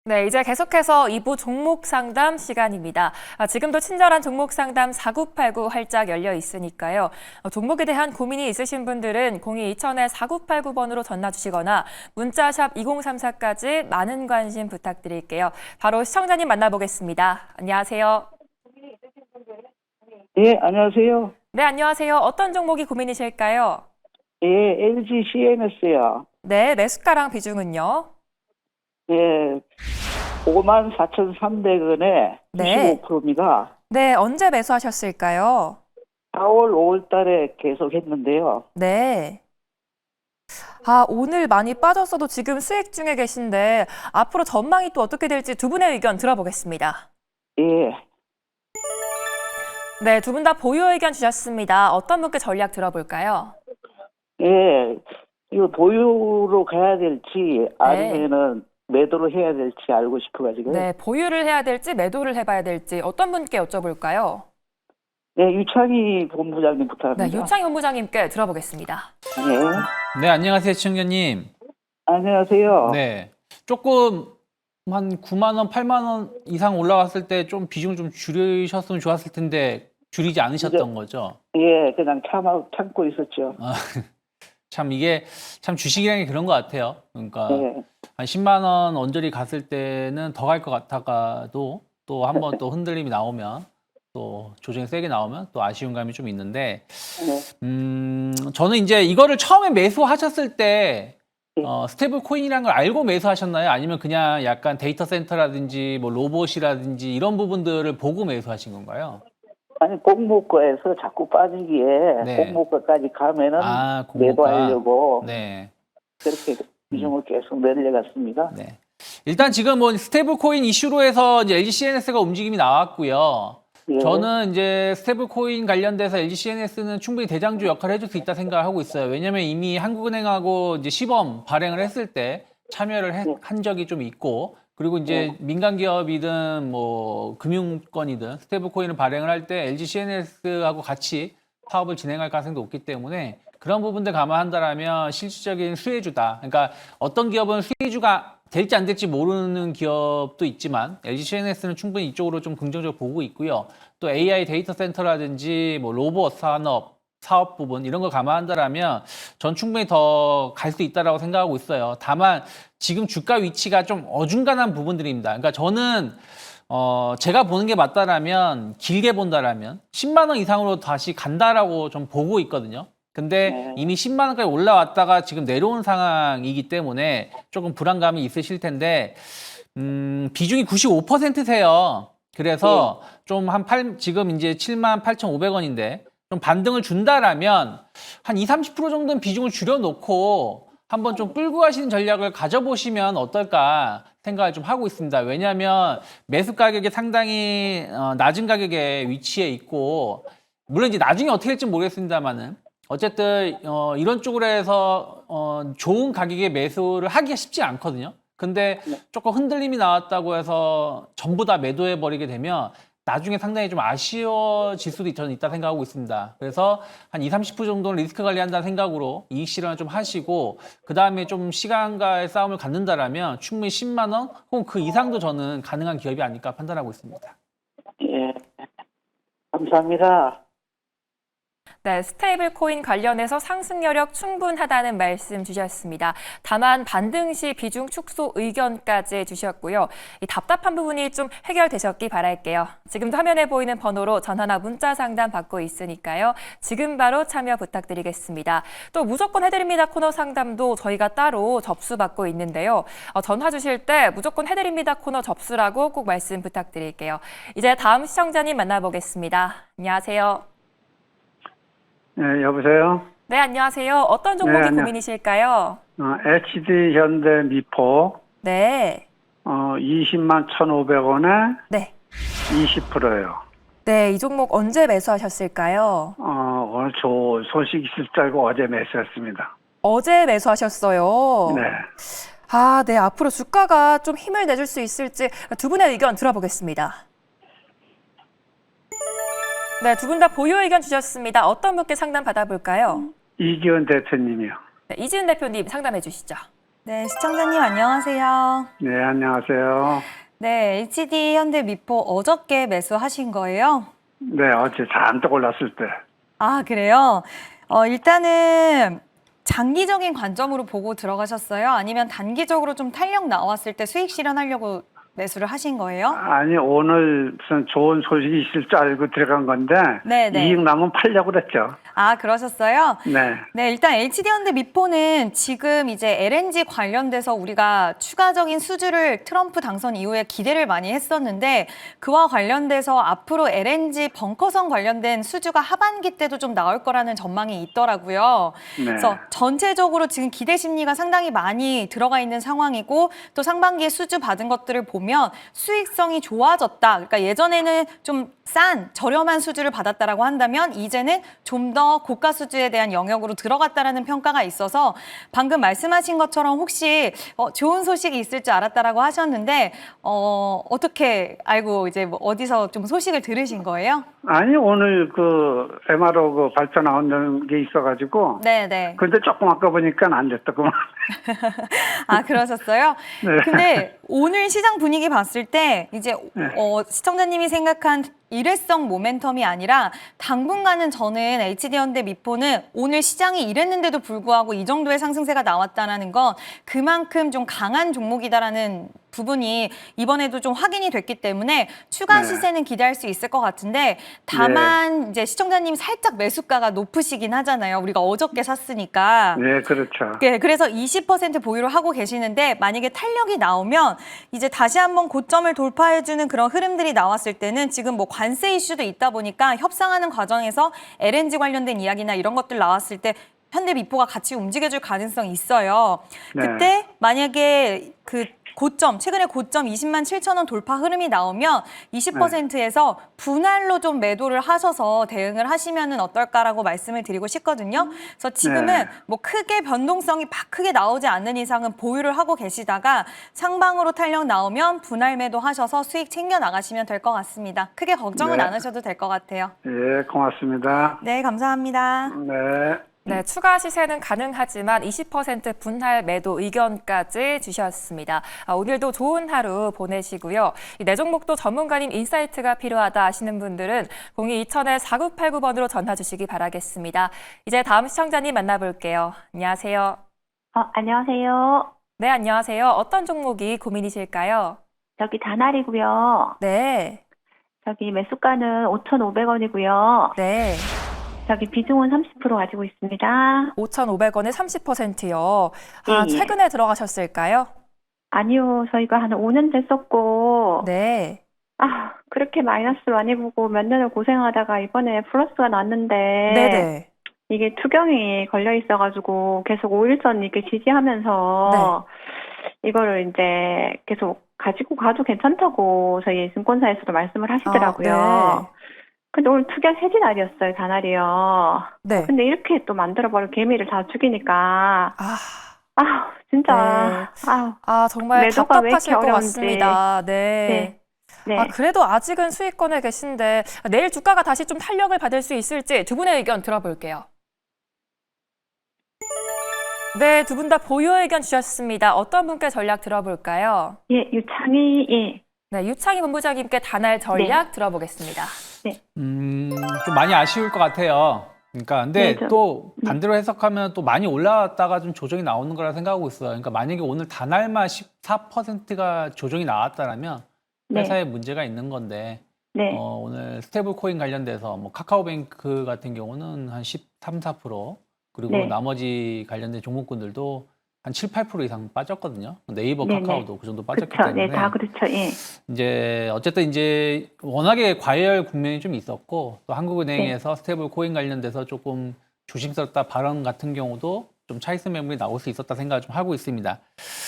네, 이제 계속해서 2부 종목 상담 시간입니다. 지금도 친절한 종목 상담 4989 활짝 열려 있으니까요. 종목에 대한 고민이 있으신 분들은 02-2000-4989번으로 전화 주시거나 문자샵 2034까지 많은 관심 부탁드릴게요. 바로 시청자님 만나보겠습니다. 안녕하세요. 예, 안녕하세요. 네, 안녕하세요. 어떤 종목이 고민이실까요? 예, LG CNS요. 네, 매수가랑 비중은요? 예, 54,300원에 네. 95%입니다. 네, 언제 매수하셨을까요? 4월, 5월 달에 계속 했는데요. 네. 오늘 많이 빠졌어도 지금 수익 중에 계신데 앞으로 전망이 또 어떻게 될지 두 분의 의견 들어보겠습니다. 예, 네, 두 분 다 보유 의견 주셨습니다. 어떤 분께 전략 들어볼까요? 예, 이거 보유로 가야 될지 아니면은 매도로 해야 될지 알고 싶어가지고요. 네, 보유를 해야 될지 매도를 해봐야 될지 어떤 분께 여쭤볼까요? 네, 유창희 본부장님 부탁합니다. 네, 유창희 본부장님께 들어보겠습니다. 예, 네, 안녕하세요, 시청자님. 안녕하세요. 네. 조금 한 9만 원, 8만 원 이상 올라왔을 때 좀 비중을 좀 줄이셨으면 좋았을 텐데 줄이지 않으셨던 거죠. 예, 그냥 참고 있었죠. 참 이게 참 주식이라는 게 그런 것 같아요. 그러니까 예, 한 10만 원 언저리 갔을 때는 더 갈 것 같다가도 또 한 번 또 흔들림이 나오면 또 조정이 세게 나오면 또 아쉬운 감이 좀 있는데 저는 이제 이거를 처음에 매수하셨을 때 스테이블 코인이라는 걸 알고 매수하셨나요? 아니면 그냥 약간 데이터 센터라든지 뭐 로봇이라든지 이런 부분들을 보고 매수하신 건가요? 아니, 공모가에서 자꾸 빠지기에 네. 공모가까지 가면은 공모가. 매도하려고 네. 그렇게 비중을 계속 늘려갔습니다. 네. 일단 지금 뭐 스테이블 코인 이슈로 해서 이제 LG CNS가 움직임이 나왔고요. 예. 저는 이제 스테이블 코인 관련돼서 LG CNS는 충분히 대장주 역할을 해줄 수 있다 생각을 하고 있어요. 왜냐면 이미 한국은행하고 이제 시범 발행을 했을 때 참여를 한 적이 좀 있고, 그리고 이제 민간 기업이든 뭐 금융권이든 스테이블 코인을 발행을 할 때 LG CNS하고 같이 사업을 진행할 가능성도 높기 때문에 그런 부분들 감안한다라면 실질적인 수혜주다. 그러니까 어떤 기업은 수혜주가 될지 안 될지 모르는 기업도 있지만 LG CNS는 충분히 이쪽으로 좀 긍정적으로 보고 있고요. 또 AI 데이터 센터라든지 뭐 로봇 산업, 사업 부분 이런 걸 감안한다라면 전 충분히 더 갈 수 있다라고 생각하고 있어요. 다만 지금 주가 위치가 좀 어중간한 부분들입니다. 그러니까 저는 제가 보는 게 맞다라면 길게 본다라면 10만 원 이상으로 다시 간다라고 좀 보고 있거든요. 근데 이미 10만 원까지 올라왔다가 지금 내려온 상황이기 때문에 조금 불안감이 있으실 텐데 비중이 95%세요. 그래서 좀 지금 이제 78,500원인데 좀 반등을 준다라면 한 20, 30% 정도는 비중을 줄여놓고 한번 좀 끌고 가시는 전략을 가져보시면 어떨까 생각을 좀 하고 있습니다. 왜냐하면 매수 가격이 상당히 낮은 가격에 위치해 있고, 물론 이제 나중에 어떻게 될지 모르겠습니다만은 어쨌든 이런 쪽으로 해서 좋은 가격에 매수를 하기가 쉽지 않거든요. 근데 조금 흔들림이 나왔다고 해서 전부 다 매도해 버리게 되면 나중에 상당히 좀 아쉬워질 수도 저는 있다 생각하고 있습니다. 그래서 한 20, 30% 정도는 리스크 관리한다는 생각으로 이익 실현을 좀 하시고 그 다음에 좀 시간과의 싸움을 갖는다라면 충분히 10만 원 혹은 그 이상도 저는 가능한 기업이 아닐까 판단하고 있습니다. 예, 감사합니다. 네, 스테이블 코인 관련해서 상승 여력 충분하다는 말씀 주셨습니다. 다만 반등 시 비중 축소 의견까지 주셨고요. 이 답답한 부분이 좀 해결되셨기 바랄게요. 지금도 화면에 보이는 번호로 전화나 문자 상담 받고 있으니까요. 지금 바로 참여 부탁드리겠습니다. 또 무조건 해드립니다 코너 상담도 저희가 따로 접수받고 있는데요. 전화 주실 때 무조건 해드립니다 코너 접수라고 꼭 말씀 부탁드릴게요. 이제 다음 시청자님 만나보겠습니다. 안녕하세요. 네, 여보세요? 네, 안녕하세요. 어떤 종목이 네, 고민이실까요? HD 현대 미포, 네. 20만 1,500원에 네. 20%예요. 네, 이 종목 언제 매수하셨을까요? 오늘 소식 있을 줄 알고 어제 매수했습니다. 어제 매수하셨어요. 네. 네. 앞으로 주가가 좀 힘을 내줄 수 있을지 두 분의 의견 들어보겠습니다. 네, 두 분 다 보유 의견 주셨습니다. 어떤 분께 상담 받아볼까요? 이기훈 대표님이요. 네, 이지은 대표님 상담해 주시죠. 네, 시청자님 안녕하세요. 네, 안녕하세요. 네, HD 현대미포 어저께 매수하신 거예요? 네, 어제 잔뜩 올랐을 때. 아, 그래요? 일단은 장기적인 관점으로 보고 들어가셨어요? 아니면 단기적으로 좀 탄력 나왔을 때 수익 실현하려고 매수를 하신 거예요? 아니, 오늘 무슨 좋은 소식이 있을 줄 알고 들어간 건데, 네네. 이익 나면 팔려고 그랬죠. 아, 그러셨어요? 네. 네, 일단 HD현대미포는 지금 이제 LNG 관련돼서 우리가 추가적인 수주를 트럼프 당선 이후에 기대를 많이 했었는데 그와 관련돼서 앞으로 LNG 벙커선 관련된 수주가 하반기 때도 좀 나올 거라는 전망이 있더라고요. 네. 그래서 전체적으로 지금 기대 심리가 상당히 많이 들어가 있는 상황이고 또 상반기에 수주 받은 것들을 보면 수익성이 좋아졌다. 그러니까 예전에는 좀 싼 저렴한 수주를 받았다라고 한다면 이제는 좀 더 고가 수주에 대한 영역으로 들어갔다라는 평가가 있어서 방금 말씀하신 것처럼 혹시 좋은 소식이 있을 줄 알았다라고 하셨는데 어떻게 알고 이제 뭐 어디서 좀 소식을 들으신 거예요? 아니, 오늘 그 MRO 그 발표 나오는 게 있어가지고, 네네. 근데 조금 아까 보니까 안 됐더구만. 아, 그러셨어요? 네. 근데 오늘 시장 분위기 봤을 때 이제 시청자님이 생각한 일회성 모멘텀이 아니라 당분간은 저는 HD현대미포는 오늘 시장이 이랬는데도 불구하고 이 정도의 상승세가 나왔다는 건 그만큼 좀 강한 종목이다라는 부분이 이번에도 좀 확인이 됐기 때문에 추가 네. 시세는 기대할 수 있을 것 같은데 다만 이제 시청자님 살짝 매수가가 높으시긴 하잖아요. 우리가 어저께 샀으니까. 네, 그렇죠. 네, 그래서 20% 보유를 하고 계시는데 만약에 탄력이 나오면 이제 다시 한번 고점을 돌파해주는 그런 흐름들이 나왔을 때는 지금 뭐 관세 이슈도 있다 보니까 협상하는 과정에서 LNG 관련된 이야기나 이런 것들 나왔을 때 현대미포가 같이 움직여줄 가능성이 있어요. 네. 그때 만약에 그 고점, 최근에 고점 20만 7천 원 돌파 흐름이 나오면 20%에서 분할로 좀 매도를 하셔서 대응을 하시면은 어떨까라고 말씀을 드리고 싶거든요. 그래서 지금은 네. 뭐 크게 변동성이 막 크게 나오지 않는 이상은 보유를 하고 계시다가 상방으로 탄력 나오면 분할 매도 하셔서 수익 챙겨 나가시면 될 것 같습니다. 크게 걱정은 네. 안 하셔도 될 것 같아요. 예, 고맙습니다. 네, 감사합니다. 네. 네, 추가 시세는 가능하지만 20% 분할 매도 의견까지 주셨습니다. 오늘도 좋은 하루 보내시고요. 내 종목도 전문가님 인사이트가 필요하다 하시는 분들은 02-2000-4989번으로 전화 주시기 바라겠습니다. 이제 다음 시청자님 만나볼게요. 안녕하세요. 안녕하세요. 네, 안녕하세요. 어떤 종목이 고민이실까요? 저기 다날이고요. 네, 저기 매수가는 5,500원이고요. 네. 저기 비중은 30% 가지고 있습니다. 5,500원에 30%요. 예. 최근에 들어가셨을까요? 아니요, 저희가 한 5년 됐었고, 네. 그렇게 마이너스 많이 보고 몇 년을 고생하다가 이번에 플러스가 났는데, 네네. 이게 투경이 걸려 있어가지고 계속 5일선 이렇게 지지하면서, 이거를 이제 계속 가지고 가도 괜찮다고 저희 증권사에서도 말씀을 하시더라고요. 근데 오늘 투경 해지 날이었어요, 다날이요. 네. 근데 이렇게 또 만들어버려 개미를 다 죽이니까, 아, 진짜, 정말 매도가 왜 이렇게 답답하실 것 어려운지. 같습니다. 네. 네. 그래도 아직은 수익권에 계신데 내일 주가가 다시 좀 탄력을 받을 수 있을지 두 분의 의견 들어볼게요. 네, 두 분 다 보유 의견 주셨습니다. 어떤 분께 전략 들어볼까요? 예, 유창희, 예. 네, 유창희 본부장님께 단알 전략 들어보겠습니다. 좀 많이 아쉬울 것 같아요. 그러니까 근데 네, 또 반대로 해석하면 또 많이 올라왔다가 좀 조정이 나오는 거라 생각하고 있어요. 그러니까 만약에 오늘 단알만 14%가 조정이 나왔다면 회사에 문제가 있는 건데 네. 오늘 스테이블 코인 관련돼서 뭐 카카오뱅크 같은 경우는 한 13, 4% 그리고 네. 나머지 관련된 종목군들도 한 7, 8% 이상 빠졌거든요. 네이버, 네네. 카카오도 그 정도 빠졌기 그쵸. 때문에 네, 다 그렇죠. 예. 이제 어쨌든 이제 워낙에 과열 국면이 좀 있었고 또 한국은행에서 스테이블 코인 관련돼서 조금 조심스럽다 발언 같은 경우도 좀 차익선 매물이 나올 수 있었다 생각을 좀 하고 있습니다.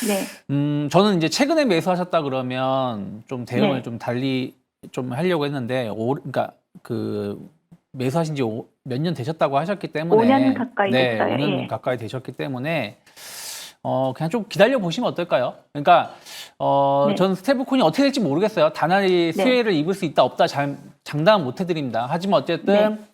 네. 저는 이제 최근에 매수하셨다 그러면 좀 대응을 네. 좀 달리 좀 하려고 했는데 그러니까 그 매수하신 지 몇 년 되셨다고 하셨기 때문에 5년 가까이 네, 됐어요. 5년 예. 가까이 되셨기 때문에 그냥 좀 기다려 보시면 어떨까요? 그러니까 네. 전 스테이블코인이 어떻게 될지 모르겠어요. 단알이 수혜를 입을 수 있다 없다 장담은 못 해드립니다. 하지만 어쨌든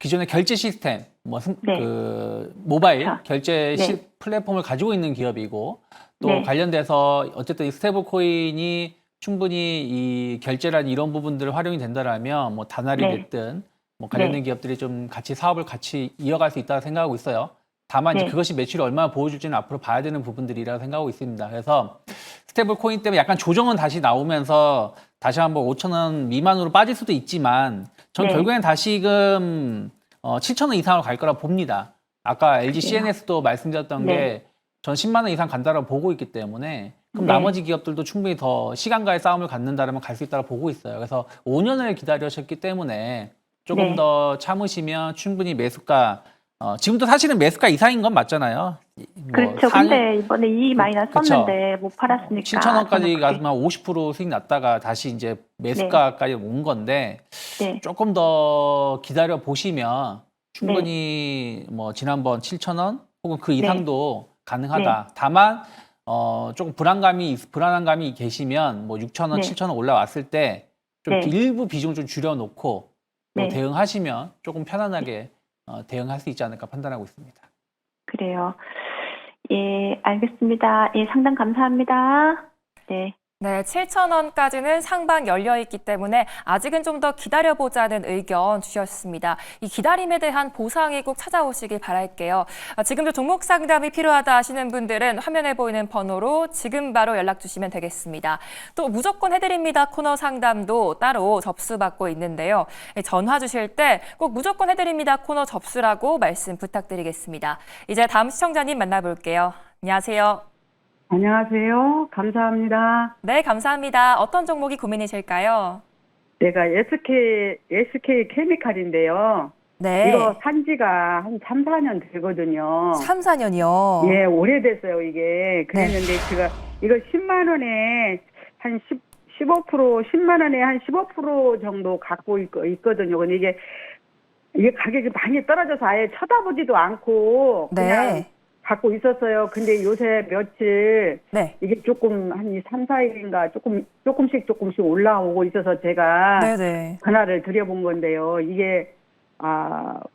기존의 결제 시스템, 네. 그 모바일 그렇죠. 결제 네. 플랫폼을 가지고 있는 기업이고 또 네. 관련돼서 어쨌든 이 스테이블 코인이 충분히 이 결제란 이런 부분들 활용이 된다라면 뭐 다날이 네. 됐든 뭐 관련된 네. 기업들이 좀 같이 사업을 같이 이어갈 수 있다고 생각하고 있어요. 다만 이제 네. 그것이 매출이 얼마나 보여줄지는 앞으로 봐야 되는 부분들이라고 생각하고 있습니다. 그래서 스테이블 코인 때문에 약간 조정은 다시 나오면서 다시 한번 5,000원 미만으로 빠질 수도 있지만 전 네. 결국엔 다시금 7,000원 이상으로 갈 거라 봅니다. 아까 LG CNS도 말씀드렸던 네. 게 전 10만 원 이상 간다라고 보고 있기 때문에 그럼 네. 나머지 기업들도 충분히 더 시간과의 싸움을 갖는다면 갈 수 있다고 보고 있어요. 그래서 5년을 기다리셨기 때문에 조금 네. 더 참으시면 충분히 매수가 지금도 사실은 매수가 이상인 건 맞잖아요. 그렇죠. 근데 이번에 이익 많이 났었는데 못 팔았으니까. 7,000원까지 저는 가면 50% 수익 났다가 다시 이제 매수가까지 온 건데 네. 조금 더 기다려 보시면 충분히 뭐 지난번 7,000원 혹은 그 이상도 가능하다. 네. 다만 조금 불안한 감이 계시면 뭐 6,000원, 네. 7,000원 올라왔을 때 좀 네. 일부 비중 좀 줄여놓고 또 네. 대응하시면 조금 편안하게 대응할 수 있지 않을까 판단하고 있습니다. 그래요. 예, 알겠습니다. 예, 상담 감사합니다. 네. 네, 7,000원까지는 상방 열려 있기 때문에 아직은 좀 더 기다려보자는 의견 주셨습니다. 이 기다림에 대한 보상이 꼭 찾아오시길 바랄게요. 지금도 종목 상담이 필요하다 하시는 분들은 화면에 보이는 번호로 지금 바로 연락 주시면 되겠습니다. 또 무조건 해드립니다 코너 상담도 따로 접수받고 있는데요. 전화 주실 때 꼭 무조건 해드립니다 코너 접수라고 말씀 부탁드리겠습니다. 이제 다음 시청자님 만나볼게요. 안녕하세요. 안녕하세요. 감사합니다. 네, 감사합니다. 어떤 종목이 고민이실까요? 내가 SK 케미칼인데요. 네. 이거 산 지가 한 3, 4년 되거든요. 3, 4년이요. 예, 오래됐어요, 이게. 그랬는데 제가 이거 10만 원에 한 15%, 10만 원에 한 15% 정도 갖고 있거든요. 근데 이게 가격이 많이 떨어져서 아예 쳐다보지도 않고 그냥 네. 갖고 있었어요. 근데 요새 며칠 네. 이게 조금 한 3, 4일인가 조금씩 올라오고 있어서 제가 네네. 전화를 드려본 건데요. 이게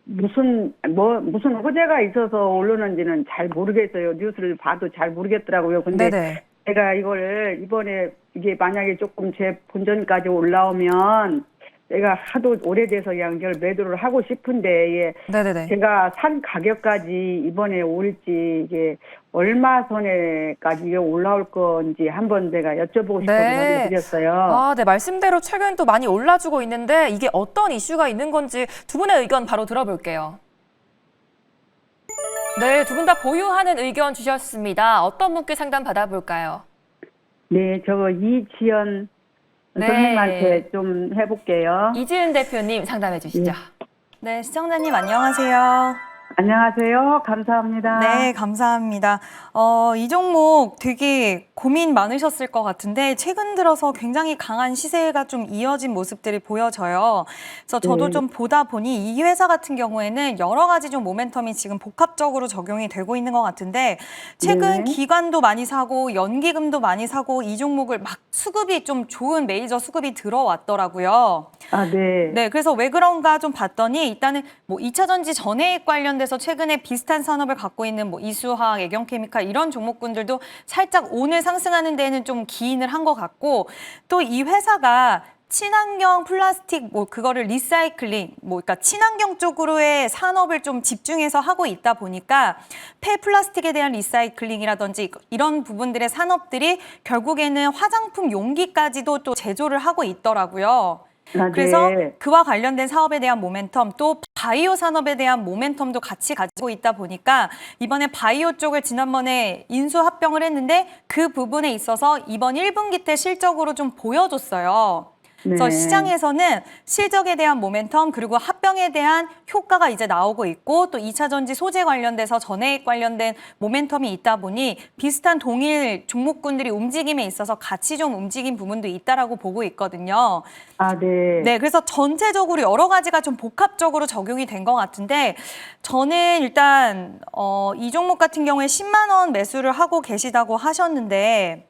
무슨 호재가 있어서 오르는지는 잘 모르겠어요. 뉴스를 봐도 잘 모르겠더라고요. 근데 네네. 제가 이거를 이번에 이게 만약에 조금 제 본전까지 올라오면 내가 하도 오래돼서 그냥 이걸 매도를 하고 싶은데 네네네. 제가 산 가격까지 이번에 올지 이게 얼마 선에까지 이게 올라올 건지 한번 제가 여쭤보고 싶어서 네. 드렸어요. 아, 네. 말씀대로 최근 또 많이 올라주고 있는데 이게 어떤 이슈가 있는 건지 두 분의 의견 바로 들어볼게요. 네, 두 분 다 보유하는 의견 주셨습니다. 어떤 분께 상담 받아볼까요? 네, 저거 이지연 선생님한테 좀 해볼게요. 이지은 대표님 상담해 주시죠. 네, 시청자님 안녕하세요. 안녕하세요. 감사합니다. 네, 감사합니다. 이 종목 되게 고민 많으셨을 것 같은데 최근 들어서 굉장히 강한 시세가 좀 이어진 모습들이 보여져요. 그래서 저도 네. 좀 보다 보니 이 회사 같은 경우에는 여러 가지 좀 모멘텀이 지금 복합적으로 적용이 되고 있는 것 같은데 최근 네. 기관도 많이 사고 연기금도 많이 사고 이 종목을 막 수급이 좀 좋은 메이저 수급이 들어왔더라고요. 네. 네, 그래서 왜 그런가 좀 봤더니 일단은 뭐 2차 전지 전해액 관련돼서 최근에 비슷한 산업을 갖고 있는 뭐 이수화학, 애경케미칼 이런 종목군들도 살짝 오늘 상승하는 데는 좀 기인을 한 것 같고 또 이 회사가 친환경 플라스틱 뭐 그거를 리사이클링 뭐 그러니까 친환경 쪽으로의 산업을 좀 집중해서 하고 있다 보니까 폐플라스틱에 대한 리사이클링이라든지 이런 부분들의 산업들이 결국에는 화장품 용기까지도 또 제조를 하고 있더라고요. 그래서 네. 그와 관련된 사업에 대한 모멘텀 또 바이오 산업에 대한 모멘텀도 같이 가지고 있다 보니까 이번에 바이오 쪽을 지난번에 인수 합병을 했는데 그 부분에 있어서 이번 1분기 때 실적으로 좀 보여줬어요. 그래서 네. 시장에서는 실적에 대한 모멘텀 그리고 합병에 대한 효과가 이제 나오고 있고 또 2차 전지 소재 관련돼서 전해액 관련된 모멘텀이 있다 보니 비슷한 동일 종목군들이 움직임에 있어서 같이 좀 움직인 부분도 있다라고 보고 있거든요. 네. 네, 그래서 전체적으로 여러 가지가 좀 복합적으로 적용이 된 것 같은데 저는 일단 이 종목 같은 경우에 10만 원 매수를 하고 계시다고 하셨는데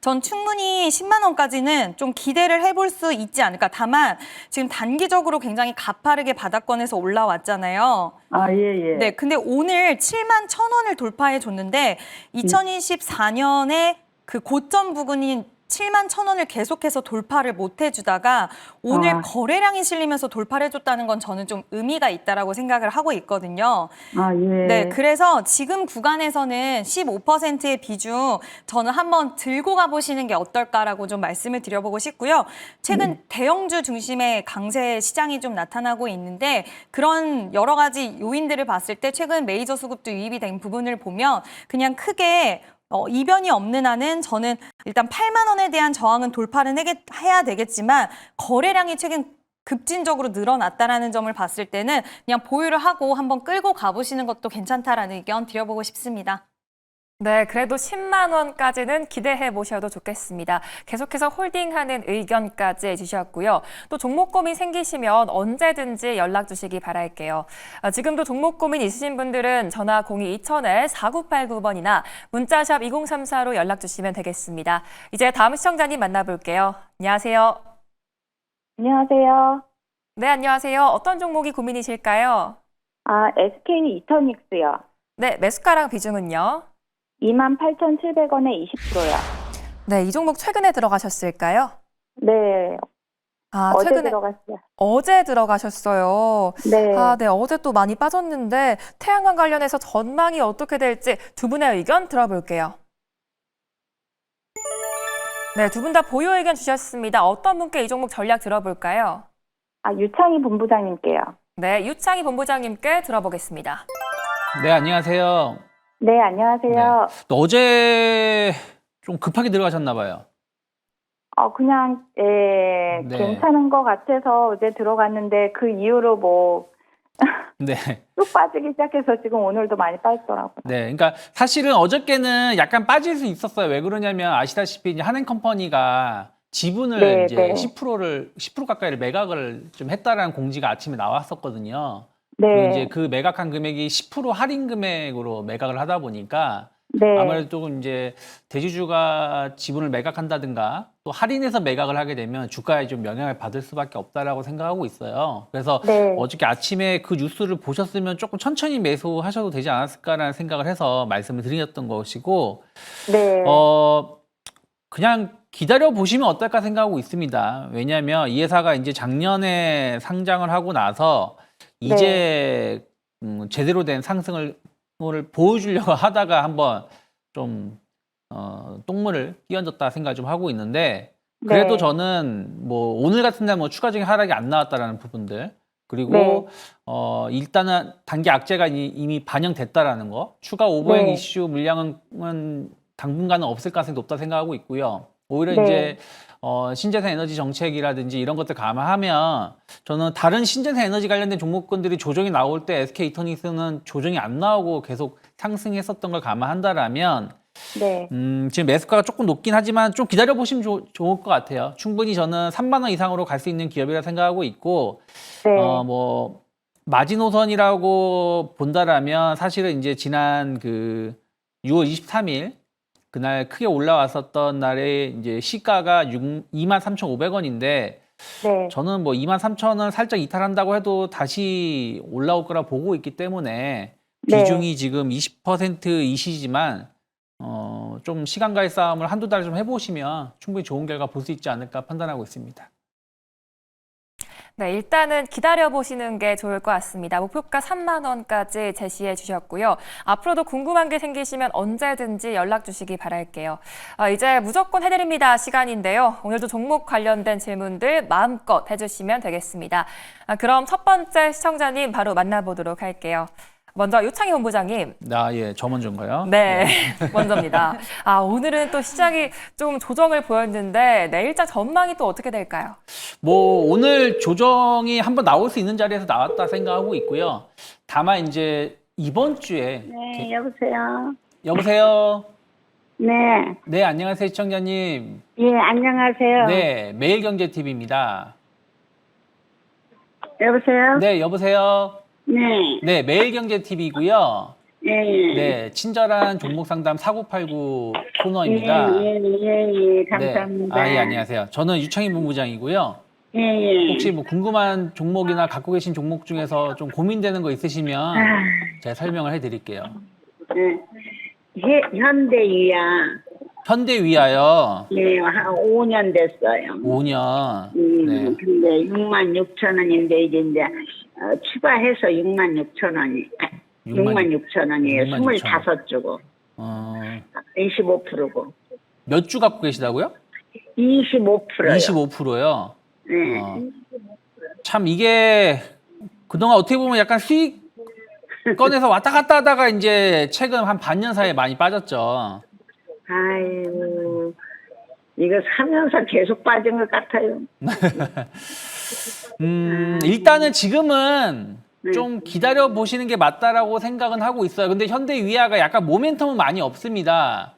전 충분히 10만 원까지는 좀 기대를 해볼 수 있지 않을까. 다만 지금 단기적으로 굉장히 가파르게 바닥권에서 올라왔잖아요. 아, 예, 예. 네, 근데 오늘 7만 1,000원을 돌파해 줬는데 2024년에 그 고점 부근인 7만 1,000원을 계속해서 돌파를 못 해주다가 오늘 아. 거래량이 실리면서 돌파를 해줬다는 건 저는 좀 의미가 있다라고 생각을 하고 있거든요. 아, 예. 네, 그래서 지금 구간에서는 15%의 비중 저는 한번 들고 가보시는 게 어떨까라고 좀 말씀을 드려보고 싶고요. 최근 대형주 중심의 강세 시장이 좀 나타나고 있는데 그런 여러 가지 요인들을 봤을 때 최근 메이저 수급도 유입이 된 부분을 보면 그냥 크게 이변이 없는 한은 저는 일단 8만 원에 대한 저항은 돌파를 해야 되겠지만 거래량이 최근 급진적으로 늘어났다라는 점을 봤을 때는 그냥 보유를 하고 한번 끌고 가보시는 것도 괜찮다라는 의견 드려보고 싶습니다. 네, 그래도 10만 원까지는 기대해 보셔도 좋겠습니다. 계속해서 홀딩하는 의견까지 해주셨고요. 또 종목 고민 생기시면 언제든지 연락 주시기 바랄게요. 지금도 종목 고민 있으신 분들은 전화 02-2000-4989번이나 문자샵 2034로 연락 주시면 되겠습니다. 이제 다음 시청자님 만나볼게요. 안녕하세요. 안녕하세요. 네, 안녕하세요. 어떤 종목이 고민이실까요? SK 이터닉스요. 네, 매수가랑 비중은요? 28,700원에 20%요. 네, 이 종목 최근에 들어가셨을까요? 네, 어제 최근에 들어갔어요. 어제 들어가셨어요. 네. 네, 어제 또 많이 빠졌는데 태양광 관련해서 전망이 어떻게 될지 두 분의 의견 들어볼게요. 네, 두 분 다 보유 의견 주셨습니다. 어떤 분께 이 종목 전략 들어볼까요? 유창희 본부장님께요. 네, 유창희 본부장님께 들어보겠습니다. 네, 안녕하세요. 네, 안녕하세요. 또 어제 좀 급하게 들어가셨나 봐요. 그냥, 네. 괜찮은 것 같아서 어제 들어갔는데 그 이후로 네. 쑥 빠지기 시작해서 지금 오늘도 많이 빠지더라고요. 네, 그러니까 사실은 어저께는 약간 빠질 수 있었어요. 왜 그러냐면 아시다시피 이제 한행컴퍼니가 지분을 네, 이제 네. 10% 가까이를 매각을 좀 했다라는 공지가 아침에 나왔었거든요. 네. 그리고 이제 그 매각한 금액이 10% 할인 금액으로 매각을 하다 보니까 네. 아무래도 조금 이제 대주주가 지분을 매각한다든가 또 할인해서 매각을 하게 되면 주가에 좀 영향을 받을 수밖에 없다라고 생각하고 있어요. 그래서 네. 어저께 아침에 그 뉴스를 보셨으면 조금 천천히 매수하셔도 되지 않았을까라는 생각을 해서 말씀을 드렸던 것이고, 네. 그냥 기다려 보시면 어떨까 생각하고 있습니다. 왜냐하면 이 회사가 이제 작년에 상장을 하고 나서 이제 제대로 된 상승을 보여주려고 하다가 한번 좀 똥물을 끼얹었다 생각을 좀 하고 있는데 그래도 네. 저는 뭐 오늘 같은 날 뭐 추가적인 하락이 안 나왔다라는 부분들 그리고 네. 일단은 단기 악재가 이미 반영됐다라는 거 추가 오버행 네. 이슈 물량은 당분간은 없을 가능성이 높다 생각하고 있고요. 오히려 네. 이제 신재생 에너지 정책이라든지 이런 것들 감안하면 저는 다른 신재생 에너지 관련된 종목군들이 조정이 나올 때 SK 이터닉스는 조정이 안 나오고 계속 상승했었던 걸 감안한다라면 네. 지금 매수가가 조금 높긴 하지만 좀 기다려 보시면 좋을 것 같아요. 충분히 저는 3만 원 이상으로 갈 수 있는 기업이라 생각하고 있고 네. 뭐 마지노선이라고 본다라면 사실은 이제 지난 그 6월 23일 그날 크게 올라왔었던 날에 이제 시가가 23,500원인데 네. 저는 뭐 23,000원 살짝 이탈한다고 해도 다시 올라올 거라 보고 있기 때문에 네. 비중이 지금 20%이시지만 좀 시간과의 싸움을 한두 달 좀 해보시면 충분히 좋은 결과 볼 수 있지 않을까 판단하고 있습니다. 네, 일단은 기다려보시는 게 좋을 것 같습니다. 목표가 3만 원까지 제시해 주셨고요. 앞으로도 궁금한 게 생기시면 언제든지 연락 주시기 바랄게요. 이제 무조건 해드립니다 시간인데요. 오늘도 종목 관련된 질문들 마음껏 해주시면 되겠습니다. 그럼 첫 번째 시청자님 바로 만나보도록 할게요. 먼저 유창희 본부장님. 예, 저 먼저인가요? 네, 먼저입니다. 오늘은 또 시장이 좀 조정을 보였는데 내일자 전망이 또 어떻게 될까요? 뭐 오늘 조정이 한번 나올 수 있는 자리에서 나왔다 생각하고 있고요. 다만 이제 이번 주에 네, 여보세요. 여보세요. 네. 네, 안녕하세요, 시청자님. 예, 안녕하세요. 네, 매일경제TV입니다. 여보세요? 네, 여보세요. 네. 네, 매일경제TV고요. 예. 네, 친절한 종목 상담 4989 코너입니다. 예, 감사합니다. 네. 예, 안녕하세요. 저는 유창희 본부장이고요. 예. 혹시 뭐 궁금한 종목이나 갖고 계신 종목 중에서 좀 고민되는 거 있으시면 제가 설명을 해드릴게요. 현대위야. 현대위아요. 예, 한 5년 됐어요. 5년. 네. 근데 66,000원인데 이제 추가해서 66,000원이. 66,000원이에요. 25주고. 25%고. 몇 주 갖고 계시다고요? 25%요. 25%요. 네. 참 이게 그동안 어떻게 보면 약간 수익권에서 왔다 갔다 하다가 이제 최근 한 반년 사이에 많이 빠졌죠. 아이고, 이거 사면서 계속 빠진 것 같아요. 일단은 지금은 좀 기다려 보시는 게 맞다라고 생각은 하고 있어요. 근데 현대위아가 약간 모멘텀은 많이 없습니다.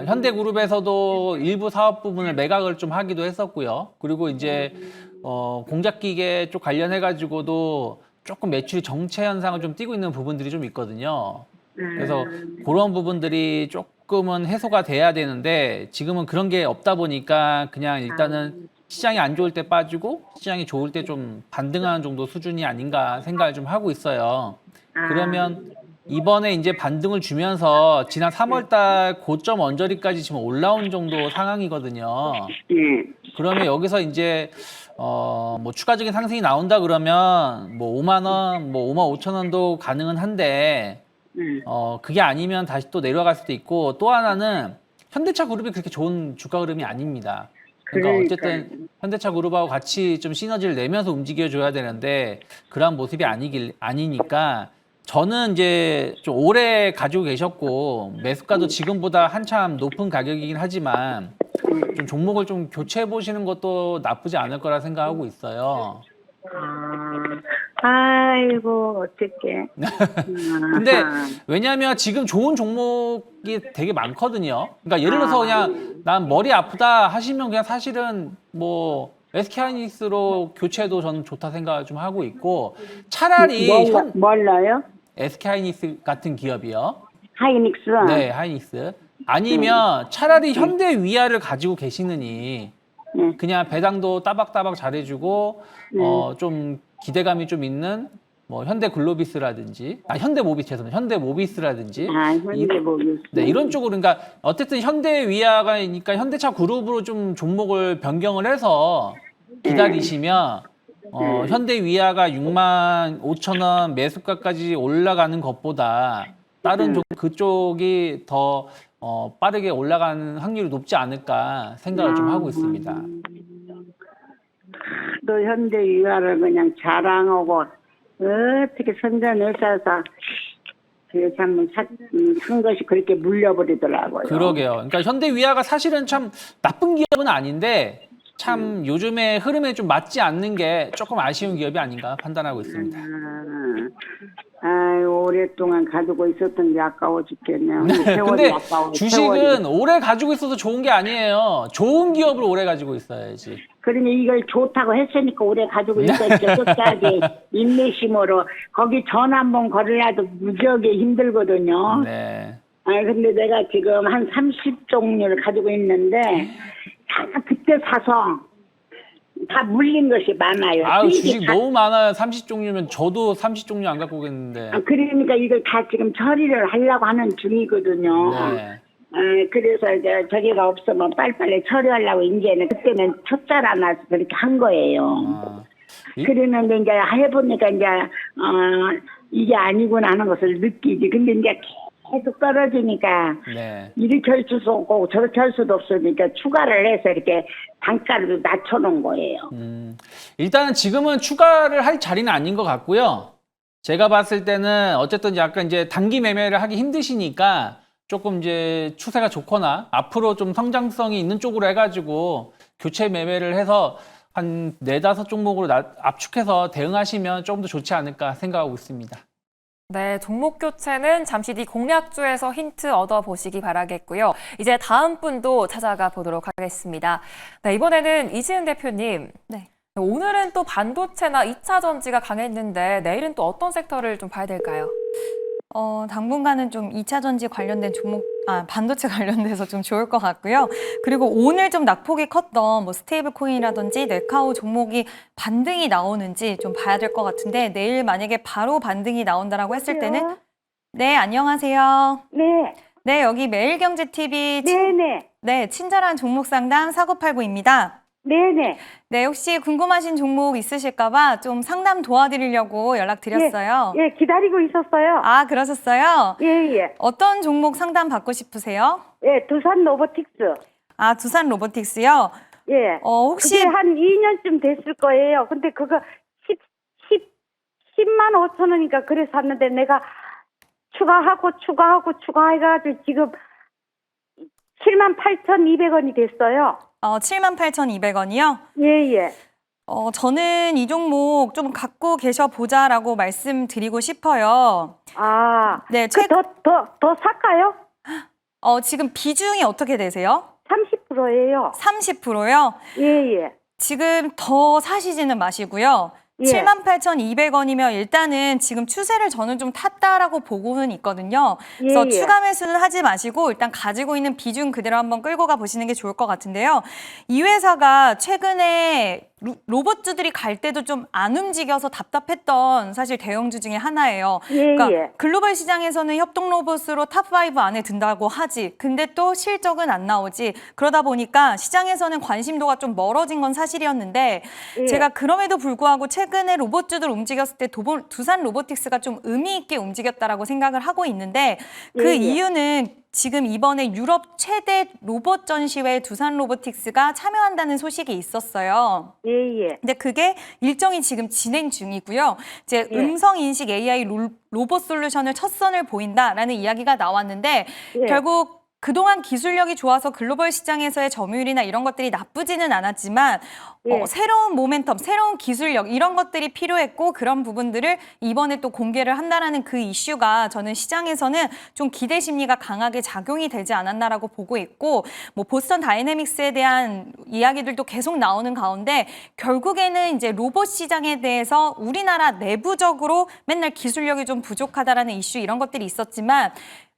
현대그룹에서도 일부 사업 부분을 매각을 좀 하기도 했었고요. 그리고 이제 공작기계 쪽 관련해 가지고도 조금 매출이 정체 현상을 좀 띠고 있는 부분들이 좀 있거든요. 그래서 그런 부분들이 조금은 해소가 돼야 되는데 지금은 그런 게 없다 보니까 그냥 일단은 시장이 안 좋을 때 빠지고 시장이 좋을 때 좀 반등하는 정도 수준이 아닌가 생각을 좀 하고 있어요. 그러면 이번에 이제 반등을 주면서 지난 3월달 고점 언저리까지 지금 올라온 정도 상황이거든요. 그러면 여기서 이제 뭐 추가적인 상승이 나온다 그러면 뭐 5만 원, 뭐 5만 5천 원도 가능은 한데 그게 아니면 다시 또 내려갈 수도 있고 또 하나는 현대차 그룹이 그렇게 좋은 주가 흐름이 아닙니다. 그러니까 어쨌든 현대차 그룹하고 같이 좀 시너지를 내면서 움직여줘야 되는데 그런 모습이 아니니까 저는 이제 좀 오래 가지고 계셨고 매수가도 지금보다 한참 높은 가격이긴 하지만 좀 종목을 좀 교체해 보시는 것도 나쁘지 않을 거라 생각하고 있어요. 아이고, 어떡해. 근데 왜냐하면 지금 좋은 종목이 되게 많거든요. 그러니까 예를 들어서 그냥 난 머리 아프다 하시면 그냥 사실은 뭐 SK하이닉스로 교체도 저는 좋다 생각을 좀 하고 있고 차라리 뭘로요? SK하이닉스 같은 기업이요. 하이닉스? 네, 하이닉스. 아니면 차라리 현대위아를 가지고 계시느니 그냥 배당도 따박따박 잘해주고 좀 기대감이 좀 있는 뭐 현대글로비스라든지 현대모비스라든지 현대모비스. 네, 이런 쪽으로 그러니까 어쨌든 현대위아가니까 현대차 그룹으로 좀 종목을 변경을 해서 기다리시면 현대위아가 6만 5천 원 매수가까지 올라가는 것보다 다른 그쪽이 더 빠르게 올라가는 확률이 높지 않을까 생각을 좀 하고 있습니다. 또 현대위아를 그냥 자랑하고 어떻게 선전을 써서 산 것이 그렇게 물려버리더라고요. 그러게요. 그러니까 현대위아가 사실은 참 나쁜 기업은 아닌데 참 요즘에 흐름에 좀 맞지 않는 게 조금 아쉬운 기업이 아닌가 판단하고 있습니다. 오랫동안 가지고 있었던 게 아까워 죽겠네요. 근데 주식은 오래 가지고 있어서 좋은 게 아니에요. 좋은 기업을 오래 가지고 있어야지. 그러니 이걸 좋다고 했으니까 오래 가지고 있었죠. 끝까지 인내심으로. 거기 전 한번 걸으려도 무지하게 힘들거든요. 네. 근데 내가 지금 한 30종류를 가지고 있는데 다 그때 사서 다 물린 것이 많아요. 아유, 주식 너무 많아요. 30종류면 저도 30종류 안 갖고 오겠는데. 그러니까 이걸 다 지금 처리를 하려고 하는 중이거든요. 네. 그래서 이제 저기가 없으면 빨리빨리 처리하려고 이제는 그때는 첫자라 나서 그렇게 한 거예요. 그러는데 이제 해보니까 이제 이게 아니구나 하는 것을 느끼지. 근데 이제 계속 떨어지니까 이렇게 할 수도 없고 저렇게 할 수도 없으니까 추가를 해서 이렇게 단가를 낮춰놓은 거예요. 일단은 지금은 추가를 할 자리는 아닌 것 같고요. 제가 봤을 때는 어쨌든 약간 이제 단기 매매를 하기 힘드시니까 조금 이제 추세가 좋거나 앞으로 좀 성장성이 있는 쪽으로 해가지고 교체 매매를 해서 한 4-5종목으로 압축해서 대응하시면 조금 더 좋지 않을까 생각하고 있습니다. 네, 종목 교체는 잠시 뒤 공략주에서 힌트 얻어보시기 바라겠고요. 이제 다음 분도 찾아가 보도록 하겠습니다. 네, 이번에는 이지은 대표님. 네. 오늘은 또 반도체나 2차 전지가 강했는데 내일은 또 어떤 섹터를 좀 봐야 될까요? 당분간은 좀 2차 전지 관련된 종목, 반도체 관련돼서 좀 좋을 것 같고요. 그리고 오늘 좀 낙폭이 컸던 뭐 스테이블 코인이라든지 네카오 종목이 반등이 나오는지 좀 봐야 될 것 같은데 내일 만약에 바로 반등이 나온다라고 했을 때는 네, 안녕하세요. 네, 네, 여기 매일경제TV 네네, 네, 친절한 종목 상담 4989입니다. 네네. 네, 혹시 궁금하신 종목 있으실까봐 좀 상담 도와드리려고 연락드렸어요. 예, 기다리고 있었어요. 아, 그러셨어요? 예. 어떤 종목 상담 받고 싶으세요? 예, 두산 로보틱스. 아, 두산 로보틱스요? 예. 혹시 그게 한 2년쯤 됐을 거예요. 근데 그거 10만 5천 원이니까 그래 샀는데 내가 추가해가지고 지금 7만 8,200원이 됐어요. 78,200원이요? 예. 저는 이 종목 좀 갖고 계셔 보자라고 말씀드리고 싶어요. 아, 네, 더 살까요? 지금 비중이 어떻게 되세요? 30%예요. 30%요? 예. 지금 더 사시지는 마시고요. 예. 78,200원이면 일단은 지금 추세를 저는 좀 탔다라고 보고는 있거든요. 그래서 예. 추가 매수는 하지 마시고 일단 가지고 있는 비중 그대로 한번 끌고 가 보시는 게 좋을 것 같은데요. 이 회사가 최근에 로봇주들이 갈 때도 좀 안 움직여서 답답했던 사실 대형주 중에 하나예요. 그러니까 글로벌 시장에서는 협동 로봇으로 탑5 안에 든다고 하지. 근데 또 실적은 안 나오지. 그러다 보니까 시장에서는 관심도가 좀 멀어진 건 사실이었는데 제가 그럼에도 불구하고 최근에 로봇주들 움직였을 때 두산 로보틱스가 좀 의미 있게 움직였다라고 생각을 하고 있는데 그 이유는 지금 이번에 유럽 최대 로봇 전시회에 두산 로보틱스가 참여한다는 소식이 있었어요. 예. 근데 그게 일정이 지금 진행 중이고요. 이제 음성 인식 AI 로봇 솔루션을 첫 선을 보인다라는 이야기가 나왔는데 결국 그동안 기술력이 좋아서 글로벌 시장에서의 점유율이나 이런 것들이 나쁘지는 않았지만 새로운 모멘텀, 새로운 기술력 이런 것들이 필요했고 그런 부분들을 이번에 또 공개를 한다라는 그 이슈가 저는 시장에서는 좀 기대 심리가 강하게 작용이 되지 않았나라고 보고 있고 뭐 보스턴 다이내믹스에 대한 이야기들도 계속 나오는 가운데 결국에는 이제 로봇 시장에 대해서 우리나라 내부적으로 맨날 기술력이 좀 부족하다라는 이슈 이런 것들이 있었지만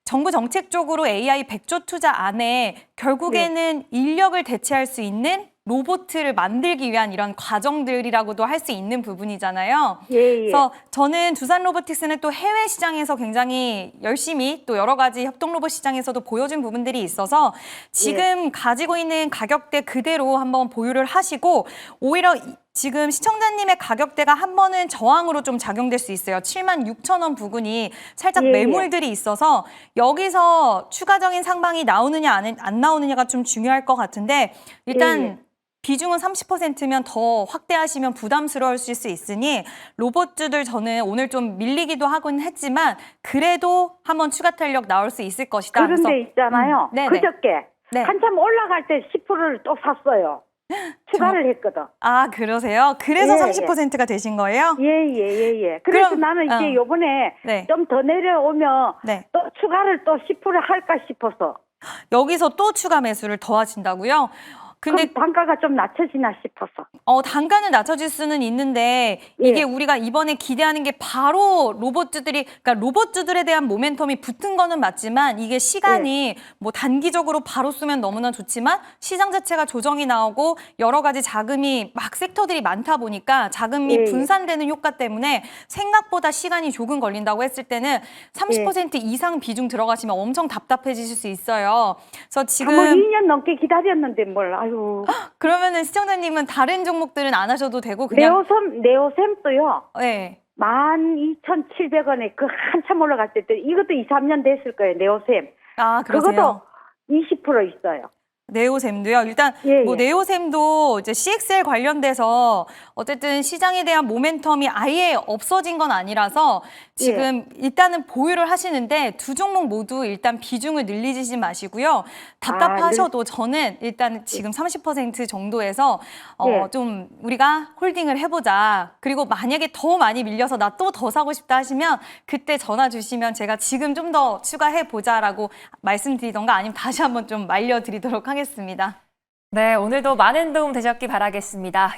정부 정책적으로 AI 100조 투자 안에 결국에는 인력을 대체할 수 있는 로봇을 만들기 위한 이런 과정들이라고도 할 수 있는 부분이잖아요. 그래서 저는 두산 로보틱스는 또 해외 시장에서 굉장히 열심히 또 여러 가지 협동 로봇 시장에서도 보여준 부분들이 있어서 지금 가지고 있는 가격대 그대로 한번 보유를 하시고 오히려 지금 시청자님의 가격대가 한 번은 저항으로 좀 작용될 수 있어요. 76,000원 부근이 살짝 매물들이 있어서 여기서 추가적인 상방이 나오느냐 안 나오느냐가 좀 중요할 것 같은데 일단 비중은 30%면 더 확대하시면 부담스러우실 수 있으니 로봇주들 저는 오늘 좀 밀리기도 하긴 했지만 그래도 한번 추가 탄력 나올 수 있을 것이다. 그런데 있잖아요. 그저께 한참 올라갈 때 10%를 또 샀어요. 추가를 했거든. 아, 그러세요? 그래서 30%가 되신 거예요? 예. 그래서 그럼, 나는 이제 요번에 좀 더 내려오면 또 추가를 또 10% 할까 싶어서. 여기서 또 추가 매수를 더 하신다고요? 근데 단가가 좀 낮춰지나 싶어서. 단가는 낮춰질 수는 있는데 이게 우리가 이번에 기대하는 게 바로 그러니까 로봇주들에 대한 모멘텀이 붙은 거는 맞지만 이게 시간이 뭐 단기적으로 바로 쓰면 너무나 좋지만 시장 자체가 조정이 나오고 여러 가지 자금이 막 섹터들이 많다 보니까 자금이 분산되는 효과 때문에 생각보다 시간이 조금 걸린다고 했을 때는 30% 이상 비중 들어가시면 엄청 답답해지실 수 있어요. 그래서 지금 2년 넘게 기다렸는데 뭘 아유. 그러면은 시청자님은 다른 종목들은 안 하셔도 되고 그냥 네오셈도요. 12,700원에 그 한참 올라갈 때 이것도 2, 3년 됐을 거예요. 네오셈. 아, 그러세요? 그것도 20% 있어요. 네오셈도요. 일단 뭐 네오셈도 이제 CXL 관련돼서 어쨌든 시장에 대한 모멘텀이 아예 없어진 건 아니라서 지금 일단은 보유를 하시는데 두 종목 모두 일단 비중을 늘리지 마시고요. 답답하셔도 저는 일단 지금 30% 정도에서 좀 우리가 홀딩을 해보자. 그리고 만약에 더 많이 밀려서 나 또 더 사고 싶다 하시면 그때 전화 주시면 제가 지금 좀 더 추가해보자라고 말씀드리던가 아니면 다시 한번 좀 말려드리도록 하겠습니다. 네, 오늘도 많은 도움 되셨기 바라겠습니다.